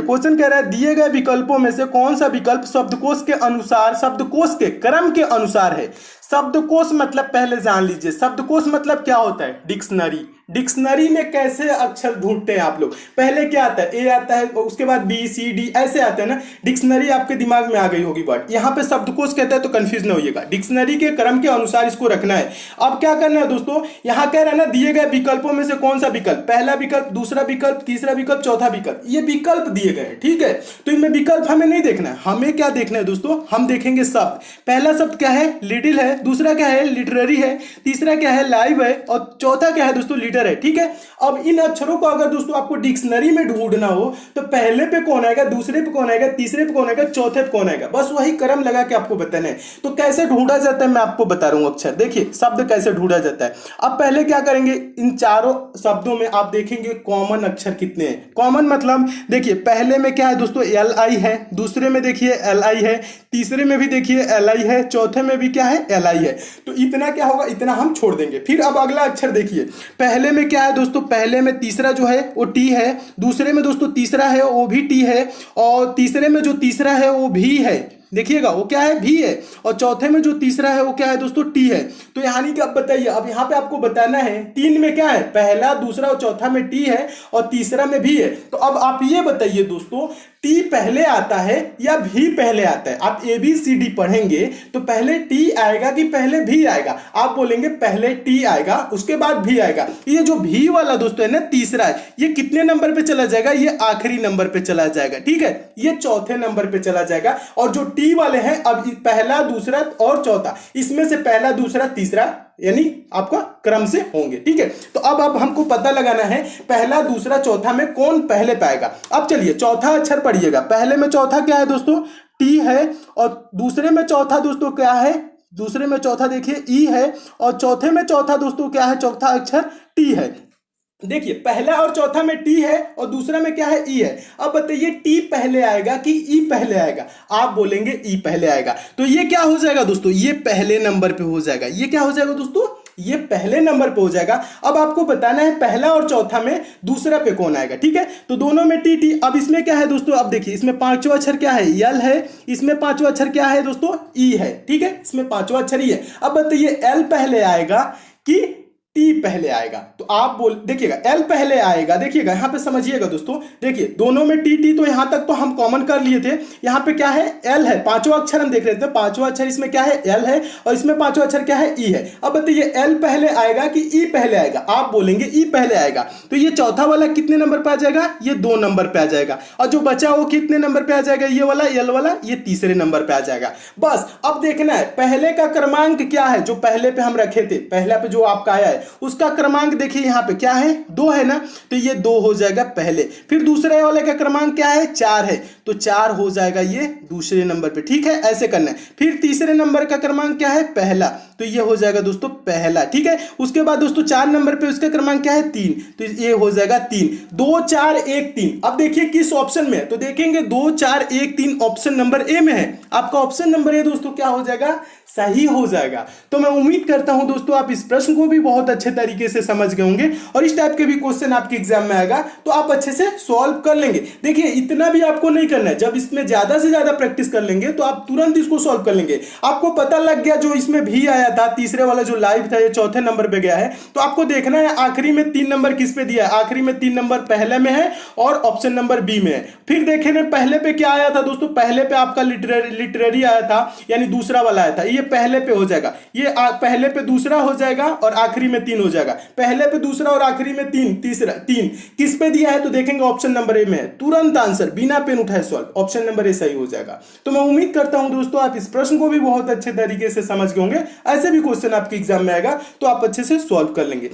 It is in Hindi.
क्वेश्चन कह रहा है दिए गए विकल्पों में से कौन सा विकल्प शब्दकोश के अनुसार, शब्दकोश के क्रम के अनुसार है। शब्दकोश मतलब पहले जान लीजिए, शब्दकोश मतलब क्या होता है, डिक्शनरी। डिक्शनरी में कैसे अक्षर ढूंढते हैं आप लोग, पहले क्या आता है, ए आता है, उसके बाद बी सी डी ऐसे आते हैं ना। डिक्शनरी आपके दिमाग में आ गई होगी वर्ड, यहाँ पे शब्दकोश कहता है तो कंफ्यूज ना होइएगा। डिक्शनरी के क्रम के अनुसार इसको रखना है। अब क्या करना है दोस्तों, यहाँ कह रहा है ना दिए गए विकल्पों में से कौन सा विकल्प, पहला विकल्प, दूसरा विकल्प, तीसरा विकल्प, चौथा विकल्प, ये विकल्प दिए गए हैं, ठीक है। तो इनमें विकल्प हमें नहीं देखना है, हमें क्या देखना है दोस्तों, हम देखेंगे शब्द। पहला शब्द क्या है, लिटिल है, दूसरा क्या है, लिटरेरी है, तीसरा क्या है, लाइव है, और चौथा क्या है दोस्तों, लीडर है, ठीक है। अब इन अक्षरों को अगर दोस्तों आपको डिक्शनरी में ढूंढना हो तो पहले पे कौन आएगा, दूसरे पे कौन आएगा, तीसरे पे कौन आएगा, चौथे पे कौन आएगा, बस वही क्रम लगा के आपको बताना है। तो कैसे ढूंढा जाता है मैं आपको बता रहा हूं अक्षर, देखिए शब्द कैसे ढूंढा जाता है। अब पहले क्या करेंगे, इन चारों शब्दों में आप देखेंगे कॉमन अक्षर कितने हैं। कॉमन मतलब देखिए पहले में क्या है दोस्तों, एल आई है, दूसरे में देखिए एल आई है, तीसरे में भी देखिए एल आई है, चौथे में भी क्या है, एल आई है। तो इतना क्या होगा, इतना हम छोड़ देंगे। फिर अब अगला अक्षर देखिए, पहले में क्या है दोस्तों, पहले में तीसरा जो है वो टी है, दूसरे में दोस्तों तीसरा है वो भी टी है, और तीसरे में जो तीसरा है वो भी है, देखिएगा वो क्या है, भी है, और चौथे में जो तीसरा है वो क्या है दोस्तों, टी है। तो यानी कि अब बताइए, अब यहाँ पे आपको बताना है तीन में क्या है, पहला, दूसरा और चौथा में टी है और तीसरा में भी है। तो अब आप ये बताइए दोस्तों, टी पहले आता है या भी पहले आता है। आप ए बी सी डी पढ़ेंगे तो पहले टी आएगा कि पहले भी आएगा, आप बोलेंगे पहले टी आएगा उसके बाद भी आएगा। ये जो भी वाला दोस्तों है ना, तीसरा है, ये कितने नंबर पे चला जाएगा, ये आखिरी नंबर पे चला जाएगा, ठीक है, ये चौथे नंबर पे चला जाएगा। और जो टी वाले हैं, अब पहला, दूसरा और चौथा, इसमें से पहला, दूसरा, तीसरा यानी आपका क्रम से होंगे, ठीक है। तो अब हमको पता लगाना है पहला, दूसरा, चौथा में कौन पहले पाएगा। अब चलिए चौथा अक्षर पढ़िएगा, पहले में चौथा क्या है दोस्तों, टी है, और दूसरे में चौथा दोस्तों क्या है, दूसरे में चौथा देखिए ई है, और चौथे में चौथा दोस्तों क्या है, चौथा अक्षर टी है। देखिए पहला और चौथा में टी है और दूसरा में क्या है, ई है। अब बताइए टी पहले आएगा कि ई पहले आएगा, आप बोलेंगे ई पहले आएगा। तो ये क्या हो जाएगा दोस्तों, ये पहले नंबर पे हो जाएगा। ये क्या हो जाएगा दोस्तों, ये पहले नंबर पे हो जाएगा। अब आपको बताना है पहला और चौथा में दूसरा पे कौन आएगा, ठीक है। तो दोनों में टी टी। अब इसमें क्या है दोस्तों, अब देखिए इसमें पांचवा अक्षर क्या है, यल है, इसमें पांचवा अक्षर क्या है दोस्तों, ई है, ठीक है, इसमें पांचवा अक्षर ई है। अब बताइए एल पहले आएगा कि टी पहले आएगा। तो आप बोल देखिएगा एल पहले आएगा, देखिएगा यहां पे समझिएगा दोस्तों, देखिए दोनों में टी टी, तो यहां तक तो हम कॉमन कर लिए थे। यहां पे क्या है, एल है, पांचवा अक्षर हम देख रहे थे, पांचवा अक्षर इसमें क्या है, एल है, और इसमें पांचवा अक्षर क्या है, ई है। अब बताइए एल पहले आएगा कि ई पहले आएगा, आप बोलेंगे ई पहले आएगा। तो ये चौथा वाला कितने नंबर पे आ जाएगा, ये 2 नंबर पे आ जाएगा, और जो बचा वो कितने नंबर पे आ जाएगा, ये वाला एल वाला, ये तीसरे नंबर पे आ जाएगा। बस अब देखना है पहले का क्रमांक क्या है, जो पहले पे हम रखे थे, पहला पे जो आपका आया है उसका क्रमांक देखिए यहाँ पे क्या है, 2 है ना, तो ये 2 हो जाएगा पहले। फिर दूसरे वाले का क्रमांक क्या है, 4 है, तो 4 हो जाएगा ये दूसरे नंबर पे, ठीक है, ऐसे करना है। फिर तीसरे नंबर का क्रमांक क्या है, पहला, तो ये हो जाएगा दोस्तों पहला, ठीक है। उसके बाद दोस्तों 4 नंबर पे उसका क्रमांक क्या है, 3, तो ये हो जाएगा 3, 2 4 1 3। अब देखिए किस ऑप्शन में है, तो देखेंगे 2 4 1 3 ऑप्शन नंबर ए में है। आपका ऑप्शन नंबर ए दोस्तों क्या हो जाएगा, सही हो जाएगा। तो मैं उम्मीद करता हूं दोस्तों आप इस प्रश्न को भी बहुत अच्छे तरीके से समझ गए होंगे, और इस टाइप के भी क्वेश्चन आपके एग्जाम में आएगा तो आप अच्छे से सॉल्व कर लेंगे। देखिए इतना भी आपको नहीं करना है, जब इसमें ज्यादा से ज्यादा प्रैक्टिस कर लेंगे तो आप तुरंत इसको सॉल्व कर लेंगे। आपको पता लग गया जो इसमें भी आया था, तीसरे वाला जो लाइव था ये चौथे नंबर पे गया है, तो आपको देखना है आखिरी में 3 नंबर किस पे दिया है, आखिरी में 3 नंबर पहले में है और ऑप्शन नंबर बी में है। फिर देखें पहले पे क्या आया था दोस्तों, पहले पे आपका लिटरेरी आया था, यानी दूसरा वाला आया था, ये पहले पे हो जाएगा, ये पहले पे दूसरा हो जाएगा और आखिरी में 3 हो जाएगा। पहले पे दूसरा और आखिरी में 3, तीसरा 3 किस पे दिया है, तो देखेंगे ऑप्शन नंबर ए में है। तुरंत आंसर बिना पेन उठाए सॉल्व, ऑप्शन नंबर ए सही हो जाएगा। तो मैं उम्मीद करता हूं दोस्तों आप इस प्रश्न को भी बहुत अच्छे तरीके से समझ गए होंगे। ऐसे भी क्वेश्चन आपके एग्जाम में आएगा तो आप अच्छे से सॉल्व कर लेंगे।